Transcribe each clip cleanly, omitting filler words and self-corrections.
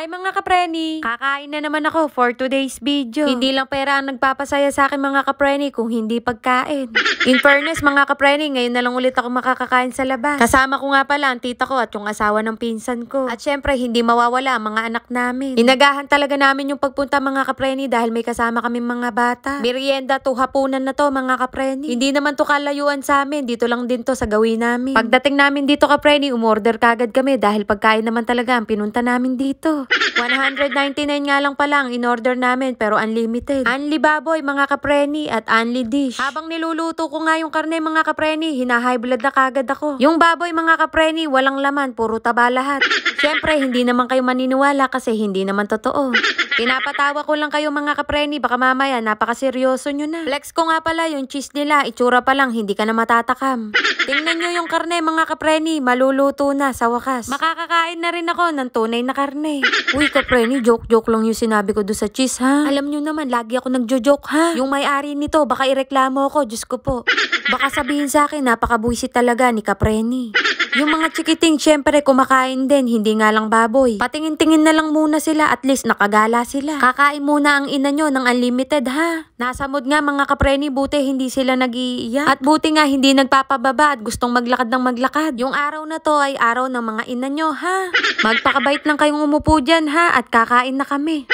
Hi mga kapreni! Kakain na naman ako for today's video. Hindi lang pera ang nagpapasaya sa akin mga kapreni kung hindi pagkain. In fairness mga kapreni, ngayon na lang ulit ako makakakain sa labas. Kasama ko nga pala ang tita ko at yung asawa ng pinsan ko. At syempre hindi mawawala ang mga anak namin. Inagahan talaga namin yung pagpunta mga kapreni dahil may kasama kami mga bata. Merienda to hapunan na to mga kapreni. Hindi naman to kalayuan sa amin, dito lang din to sa gawin namin. Pagdating namin dito kapreni, umorder kagad kami dahil pagkain naman talaga ang pinunta namin dito. 199 nga lang pala ang in-order namin pero unlimited. Unli baboy mga kapreni at unli dish. Habang niluluto ko nga yung karne mga kapreni, hina-high blood na kagad ako. Yung baboy mga kapreni, walang laman, puro taba lahat. Siyempre, hindi naman kayo maniniwala kasi hindi naman totoo. Pinapatawa ko lang kayo mga kapreni, baka mamaya napakaseryoso nyo na. Flex ko nga pala yung cheese nila, itsura pa lang, hindi ka na matatakam. Tingnan nyo yung karne mga kapreni, maluluto na sa wakas. Makakakain na rin ako ng tunay na karne. Uy kapreni, joke lang yung sinabi ko doon sa cheese ha. Alam nyo naman, lagi ako nagjo-joke ha. Yung may-ari nito, baka ireklamo ako, Diyos ko po. Baka sabihin sa akin, napakabuisit talaga ni kapreni. Yung mga chikiting, syempre kumakain din, hindi nga lang baboy. Patingin-tingin na lang muna sila, at least nakagala sila. Kakain muna ang ina nyo ng unlimited ha. Nasa mood nga mga kapreni, buti hindi sila nag-iiyak. At buti nga hindi nagpapababa at gustong maglakad ng maglakad. Yung araw na to ay araw ng mga ina nyo ha. Magpakabait lang kayong umupo dyan ha at kakain na kami.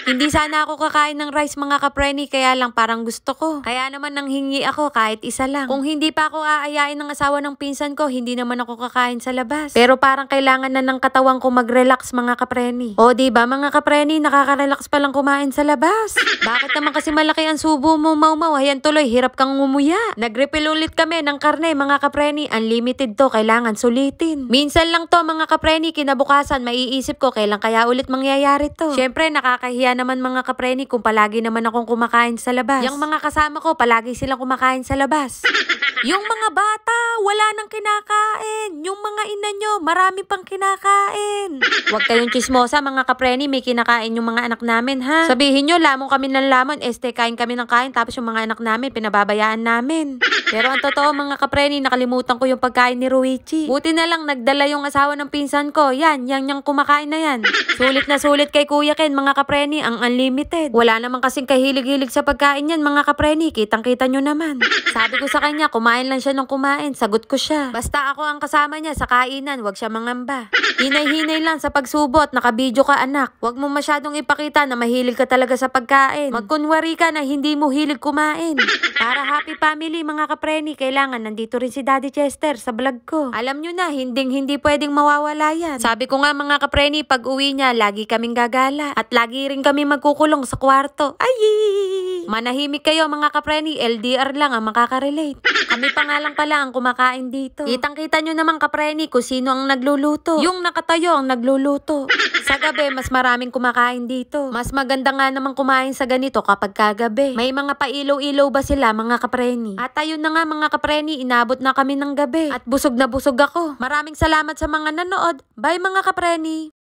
Hindi sana ako kakain ng rice mga kapreni, kaya lang parang gusto ko. Kaya naman nanghingi ako kahit isa lang. Kung hindi pa ako aayain ng asawa ng pinsan ko, hindi naman ako kakain sa labas. Pero parang kailangan na ng katawan ko mag-relax mga kapreni. O diba mga kapreni, nakaka-relax palang kumain sa labas. Bakit naman kasi malaki ang subo mo, mau-mau? Ayan tuloy, hirap kang ngumuya. Nag-refill ulit kami ng karne mga kapreni. Unlimited to, kailangan sulitin. Minsan lang to mga kapreni, kinabukasan maiisip ko kailan kaya ulit mangyayari to. Syempre nakakahiya naman mga kapreni kung palagi naman akong kumakain sa labas. Yung mga kasama ko, palagi silang kumakain sa labas. Yung mga bata, wala nang kinakain. Yung mga ina nyo, marami pang kinakain. Huwag kayong chismosa mga kapreni, may kinakain yung mga anak namin ha. Sabihin nyo, lamang kami ng lamon, kain kami ng kain, tapos yung mga anak namin, pinababayaan namin. Pero ang totoo mga kapreni, nakalimutan ko yung pagkain ni Ruichi. Buti na lang nagdala yung asawa ng pinsan ko. Yan, yung kumakain na yan. Sulit na sulit kay Kuya Ken mga kapreni, ang unlimited. Wala naman kasing kahilig-hilig sa pagkain yan mga kapreni, kitang-kita nyo naman. Sabi ko sa kanya, kumain lang siya ng kumain, sagot ko siya. Basta ako ang kasama niya sa kainan, wag siya mangamba. Hinay-hinay lang sa pagsubot, nakabidyo ka anak. Wag mo masyadong ipakita na mahilig ka talaga sa pagkain. Magkunwari ka na hindi mo hilig kumain. Para happy family mga kapreni, kailangan nandito rin si Daddy Chester sa vlog ko. Alam nyo na, hindi pwedeng mawawala yan. Sabi ko nga mga kapreni, pag uwi niya, lagi kaming gagala. At lagi rin kami magkukulong sa kwarto. Ay! Manahimik kayo mga kapreni, LDR lang ang makaka-relate. Kami pa nga lang pala ang kumakain dito. Kitang-kita nyo naman kapreni kung sino ang nagluluto. Yung nakatayo ang nagluluto. Sa gabi, mas maraming kumakain dito. Mas maganda nga naman kumain sa ganito kapag kagabi. May mga pailaw-ilaw ba sila mga kapreni? At ayun na nga mga kapreni, inabot na kami ng gabi. At busog na busog ako. Maraming salamat sa mga nanood. Bye mga kapreni!